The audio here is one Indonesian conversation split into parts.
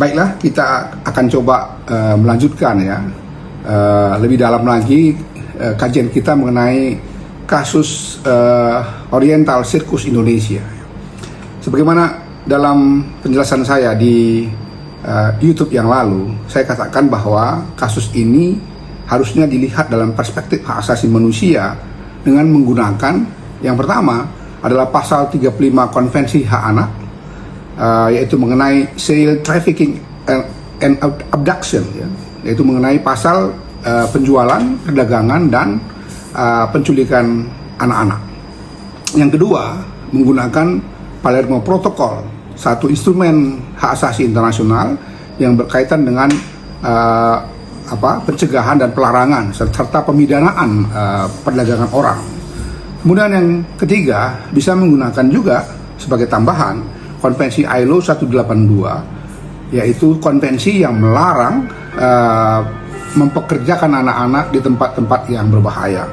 Baiklah, kita akan coba melanjutkan ya lebih dalam lagi kajian kita mengenai kasus Oriental Circus Indonesia. Sebagaimana dalam penjelasan saya di YouTube yang lalu, saya katakan bahwa kasus ini harusnya dilihat dalam perspektif hak asasi manusia dengan menggunakan yang pertama adalah pasal 35 Konvensi Hak Anak, yaitu mengenai child trafficking and abduction, ya, yaitu mengenai pasal penjualan, perdagangan, dan penculikan anak-anak. Yang kedua, menggunakan Palermo Protocol, satu instrumen hak asasi internasional yang berkaitan dengan pencegahan dan pelarangan serta pemidanaan perdagangan orang. Kemudian yang ketiga, bisa menggunakan juga sebagai tambahan Konvensi ILO 182, yaitu konvensi yang melarang mempekerjakan anak-anak di tempat-tempat yang berbahaya.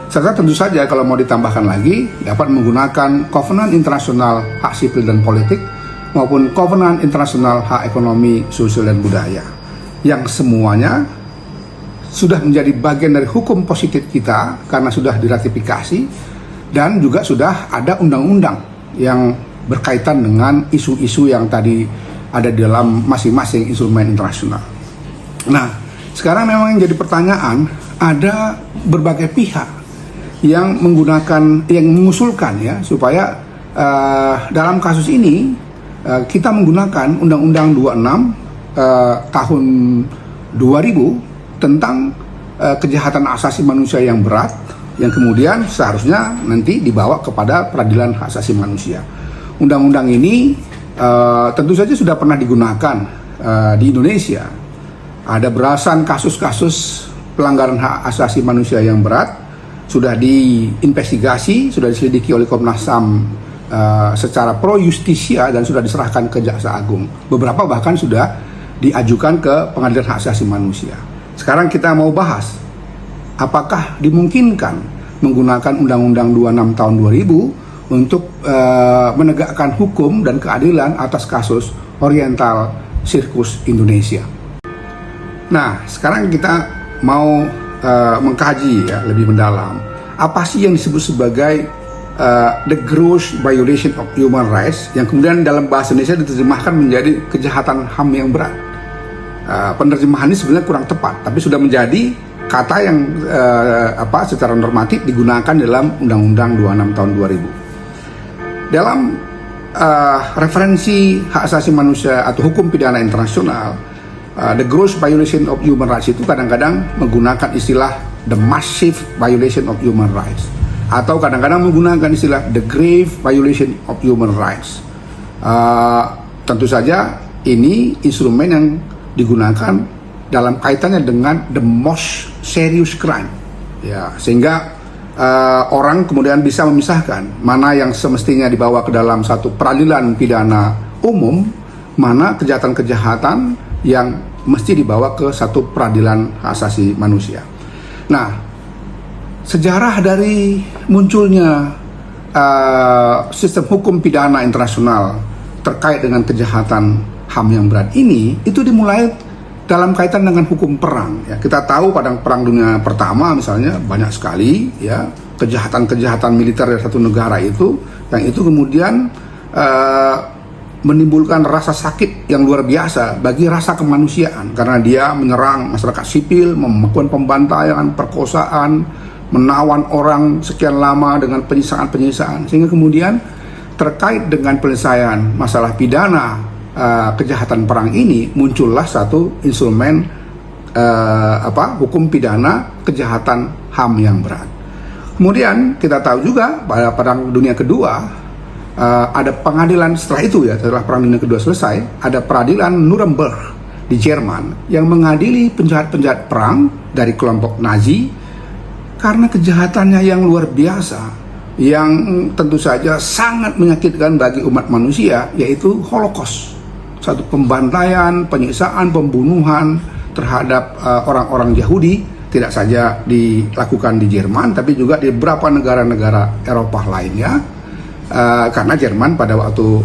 Serta tentu saja kalau mau ditambahkan lagi, dapat menggunakan Kovenan Internasional Hak Sipil dan Politik maupun Kovenan Internasional Hak Ekonomi, Sosial, dan Budaya, yang semuanya sudah menjadi bagian dari hukum positif kita karena sudah diratifikasi, dan juga sudah ada undang-undang yang berkaitan dengan isu-isu yang tadi ada di dalam masing-masing instrumen internasional. Nah, sekarang memang yang jadi pertanyaan, ada berbagai pihak yang mengusulkan ya supaya dalam kasus ini kita menggunakan Undang-Undang 26 tahun 2000 tentang kejahatan asasi manusia yang berat, yang kemudian seharusnya nanti dibawa kepada peradilan hak asasi manusia. Undang-undang ini tentu saja sudah pernah digunakan di Indonesia. Ada belasan kasus-kasus pelanggaran hak asasi manusia yang berat, sudah diinvestigasi, sudah diselidiki oleh Komnas HAM secara pro justisia dan sudah diserahkan ke Jaksa Agung. Beberapa bahkan sudah diajukan ke Pengadilan Hak Asasi Manusia. Sekarang kita mau bahas, apakah dimungkinkan menggunakan Undang-Undang 26 tahun 2000 untuk menegakkan hukum dan keadilan atas kasus Oriental Circus Indonesia. Nah, sekarang kita mau mengkaji ya lebih mendalam, apa sih yang disebut sebagai the gross violation of human rights, yang kemudian dalam bahasa Indonesia diterjemahkan menjadi kejahatan HAM yang berat. Penerjemahan ini sebenarnya kurang tepat, tapi sudah menjadi kata yang secara normatif digunakan dalam Undang-Undang 26 tahun 2000. Dalam referensi hak asasi manusia atau hukum pidana internasional, the gross violation of human rights itu kadang-kadang menggunakan istilah the massive violation of human rights, atau kadang-kadang menggunakan istilah the grave violation of human rights. Tentu saja ini instrumen yang digunakan dalam kaitannya dengan the most serious crime, ya, sehingga orang kemudian bisa memisahkan mana yang semestinya dibawa ke dalam satu peradilan pidana umum, mana kejahatan-kejahatan yang mesti dibawa ke satu peradilan hak asasi manusia. Nah, sejarah dari munculnya sistem hukum pidana internasional terkait dengan kejahatan HAM yang berat ini, itu dimulai dalam kaitan dengan hukum perang. Ya, kita tahu pada Perang Dunia Pertama misalnya banyak sekali ya kejahatan-kejahatan militer dari satu negara itu, yang itu kemudian menimbulkan rasa sakit yang luar biasa bagi rasa kemanusiaan, karena dia menyerang masyarakat sipil, melakukan pembantaian, perkosaan, menawan orang sekian lama dengan penyiksaan-penyiksaan, sehingga kemudian terkait dengan penyelesaian masalah pidana kejahatan perang ini muncullah satu instrumen hukum pidana kejahatan HAM yang berat. Kemudian kita tahu juga pada Perang Dunia Kedua ada pengadilan setelah itu ya, setelah Perang Dunia Kedua selesai, ada peradilan Nuremberg di Jerman yang mengadili penjahat-penjahat perang dari kelompok Nazi karena kejahatannya yang luar biasa, yang tentu saja sangat menyakitkan bagi umat manusia, yaitu Holocaust. Satu pembantaian, penyiksaan, pembunuhan terhadap orang-orang Yahudi, tidak saja dilakukan di Jerman, tapi juga di beberapa negara-negara Eropa lainnya, karena Jerman pada waktu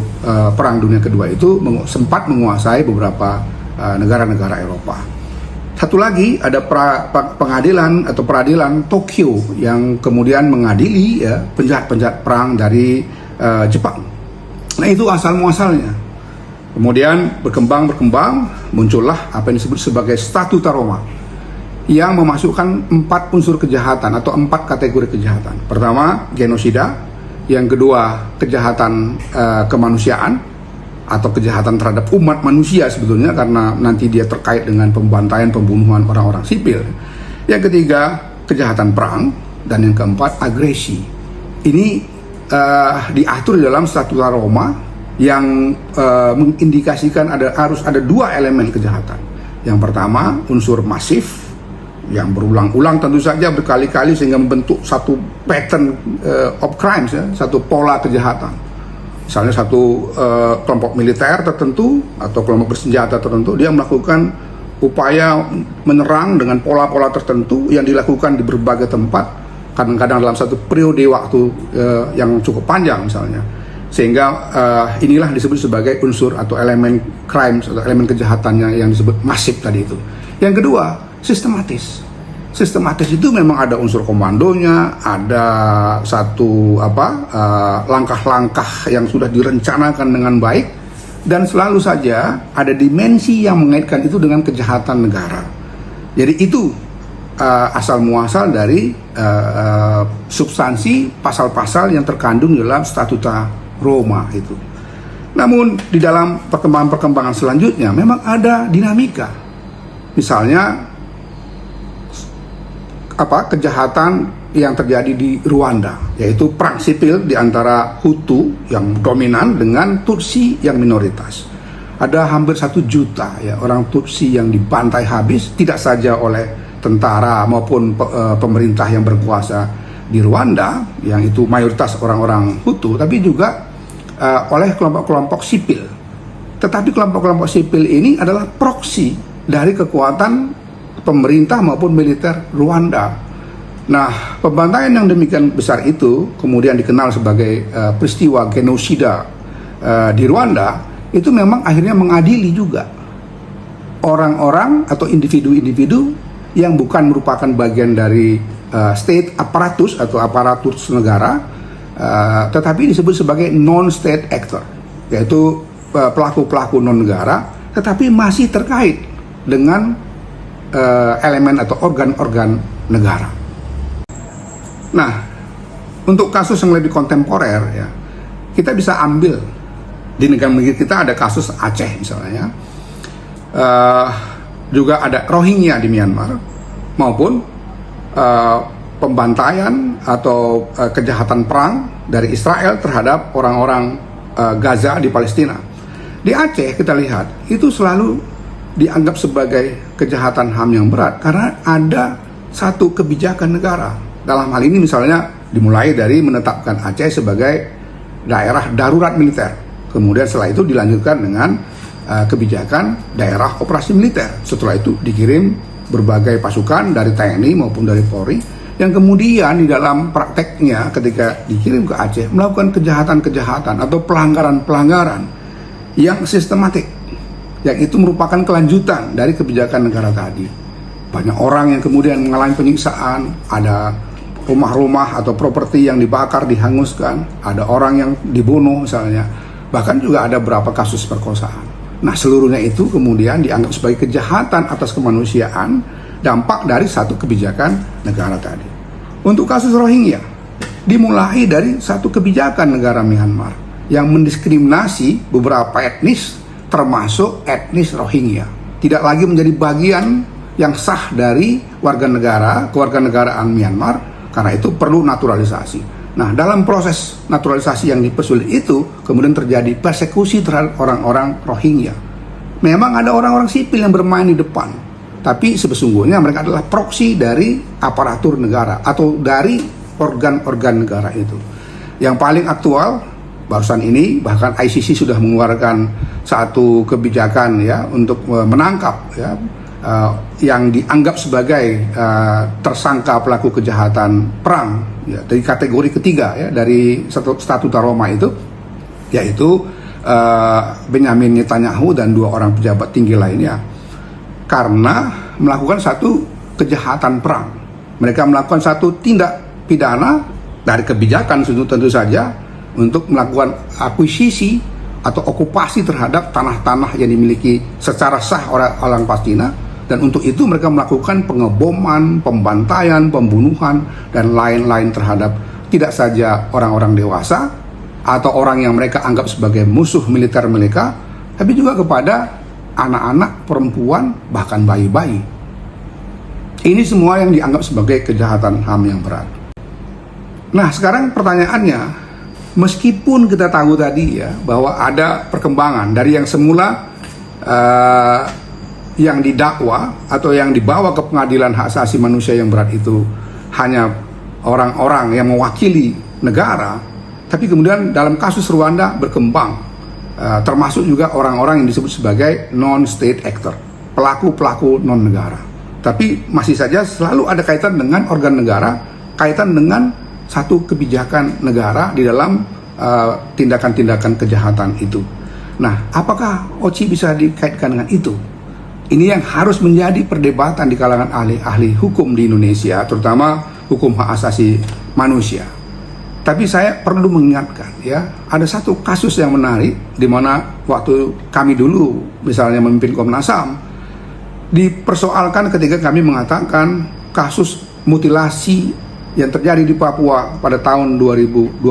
Perang Dunia Kedua itu sempat menguasai beberapa negara-negara Eropa. Satu lagi ada pengadilan atau peradilan Tokyo yang kemudian mengadili ya, penjahat-penjahat perang dari Jepang. Nah itu asal muasalnya. Kemudian berkembang muncullah apa yang disebut sebagai Statuta Roma yang memasukkan 4 unsur kejahatan atau 4 kategori kejahatan. Pertama genosida, yang kedua kejahatan kemanusiaan atau kejahatan terhadap umat manusia sebetulnya karena nanti dia terkait dengan pembantaian, pembunuhan orang-orang sipil. Yang ketiga kejahatan perang, dan yang keempat agresi. Ini diatur di dalam Statuta Roma yang mengindikasikan harus ada 2 elemen kejahatan. Yang pertama unsur masif yang berulang-ulang tentu saja berkali-kali sehingga membentuk satu pattern of crimes ya, satu pola kejahatan. Misalnya satu kelompok militer tertentu atau kelompok bersenjata tertentu, dia melakukan upaya menyerang dengan pola-pola tertentu yang dilakukan di berbagai tempat, kadang-kadang dalam satu periode waktu yang cukup panjang misalnya. Sehingga inilah disebut sebagai unsur atau elemen crimes atau elemen kejahatannya yang disebut masif tadi itu. Yang kedua, sistematis. Sistematis itu memang ada unsur komandonya, ada satu langkah-langkah yang sudah direncanakan dengan baik, dan selalu saja ada dimensi yang mengaitkan itu dengan kejahatan negara. Jadi itu asal muasal dari substansi pasal-pasal yang terkandung dalam Statuta Roma itu. Namun di dalam perkembangan selanjutnya memang ada dinamika. Misalnya kejahatan yang terjadi di Rwanda, yaitu perang sipil di antara Hutu yang dominan dengan Tutsi yang minoritas. Ada hampir 1 juta ya orang Tutsi yang dibantai habis, tidak saja oleh tentara maupun pemerintah yang berkuasa di Rwanda yang itu mayoritas orang-orang Hutu, tapi juga oleh kelompok-kelompok sipil. Tetapi kelompok-kelompok sipil ini adalah proksi dari kekuatan pemerintah maupun militer Rwanda. Nah, pembantaian yang demikian besar itu kemudian dikenal sebagai peristiwa genosida di Rwanda, itu memang akhirnya mengadili juga orang-orang atau individu-individu yang bukan merupakan bagian dari state apparatus atau aparatus negara, tetapi disebut sebagai non-state actor, yaitu pelaku-pelaku non-negara, tetapi masih terkait dengan elemen atau organ-organ negara. Nah, untuk kasus yang lebih kontemporer ya, kita bisa ambil di negara-negara kita ada kasus Aceh misalnya, juga ada Rohingya di Myanmar, maupun pembantaian atau kejahatan perang dari Israel terhadap orang-orang Gaza di Palestina. Di Aceh kita lihat itu selalu dianggap sebagai kejahatan HAM yang berat karena ada satu kebijakan negara. Dalam hal ini misalnya dimulai dari menetapkan Aceh sebagai daerah darurat militer. Kemudian setelah itu dilanjutkan dengan kebijakan daerah operasi militer. Setelah itu dikirim berbagai pasukan dari TNI maupun dari Polri yang kemudian di dalam prakteknya ketika dikirim ke Aceh melakukan kejahatan-kejahatan atau pelanggaran-pelanggaran yang sistematik, yang itu merupakan kelanjutan dari kebijakan negara tadi. Banyak orang yang kemudian mengalami penyiksaan, ada rumah-rumah atau properti yang dibakar, dihanguskan, ada orang yang dibunuh misalnya, bahkan juga ada beberapa kasus perkosaan. Nah, seluruhnya itu kemudian dianggap sebagai kejahatan atas kemanusiaan, dampak dari satu kebijakan negara tadi. Untuk kasus Rohingya, dimulai dari satu kebijakan negara Myanmar yang mendiskriminasi beberapa etnis, termasuk etnis Rohingya. Tidak lagi menjadi bagian yang sah dari warga negara, kewarganegaraan Myanmar, karena itu perlu naturalisasi. Nah, dalam proses naturalisasi yang dipersulit itu, kemudian terjadi persekusi terhadap orang-orang Rohingya. Memang ada orang-orang sipil yang bermain di depan, tapi sesungguhnya mereka adalah proksi dari aparatur negara atau dari organ-organ negara itu. Yang paling aktual barusan ini, bahkan ICC sudah mengeluarkan satu kebijakan ya untuk menangkap ya yang dianggap sebagai tersangka pelaku kejahatan perang, ya, dari kategori ketiga ya dari Statuta Roma itu, yaitu Benyamin Netanyahu dan 2 orang pejabat tinggi lainnya, karena melakukan satu kejahatan perang. Mereka melakukan satu tindak pidana dari kebijakan tentu saja untuk melakukan akuisisi atau okupasi terhadap tanah-tanah yang dimiliki secara sah oleh orang Palestina, dan untuk itu mereka melakukan pengeboman, pembantaian, pembunuhan dan lain-lain terhadap tidak saja orang-orang dewasa atau orang yang mereka anggap sebagai musuh militer mereka, tapi juga kepada anak-anak, perempuan, bahkan bayi-bayi. Ini semua yang dianggap sebagai kejahatan HAM yang berat. Nah, sekarang pertanyaannya, meskipun kita tahu tadi ya bahwa ada perkembangan dari yang semula yang didakwa atau yang dibawa ke pengadilan hak asasi manusia yang berat itu hanya orang-orang yang mewakili negara, tapi kemudian dalam kasus Rwanda berkembang, termasuk juga orang-orang yang disebut sebagai non-state actor, pelaku-pelaku non-negara. Tapi masih saja selalu ada kaitan dengan organ negara, kaitan dengan satu kebijakan negara di dalam tindakan-tindakan kejahatan itu. Nah, apakah OCI bisa dikaitkan dengan itu? Ini yang harus menjadi perdebatan di kalangan ahli-ahli hukum di Indonesia, terutama hukum hak asasi manusia. Tapi saya perlu mengingatkan ya, ada satu kasus yang menarik di mana waktu kami dulu misalnya memimpin Komnas HAM, dipersoalkan ketika kami mengatakan kasus mutilasi yang terjadi di Papua pada tahun 2022.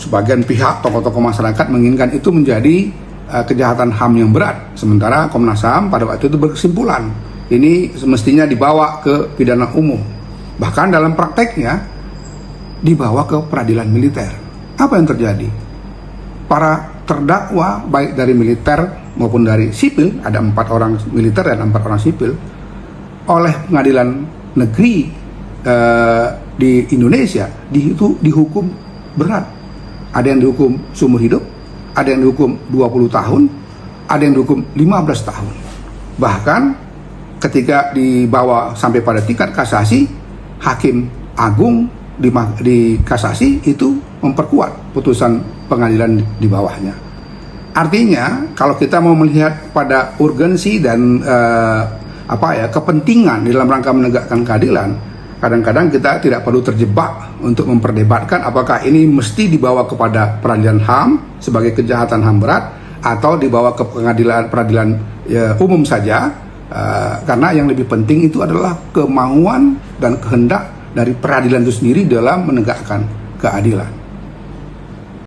Sebagian pihak, tokoh-tokoh masyarakat menginginkan itu menjadi kejahatan HAM yang berat, sementara Komnas HAM pada waktu itu berkesimpulan ini semestinya dibawa ke pidana umum, bahkan dalam prakteknya dibawa ke peradilan militer. Apa yang terjadi? Para terdakwa baik dari militer maupun dari sipil, ada 4 orang militer dan 4 orang sipil, oleh pengadilan negeri di Indonesia dihukum berat. Ada yang dihukum seumur hidup, ada yang dihukum 20 tahun, ada yang dihukum 15 tahun. Bahkan ketika dibawa sampai pada tingkat kasasi, Hakim Agung di kasasi itu memperkuat putusan pengadilan di bawahnya. Artinya kalau kita mau melihat pada urgensi dan kepentingan dalam rangka menegakkan keadilan, kadang-kadang kita tidak perlu terjebak untuk memperdebatkan apakah ini mesti dibawa kepada peradilan HAM sebagai kejahatan HAM berat atau dibawa ke peradilan umum saja, karena yang lebih penting itu adalah kemauan dan kehendak dari peradilan itu sendiri dalam menegakkan keadilan.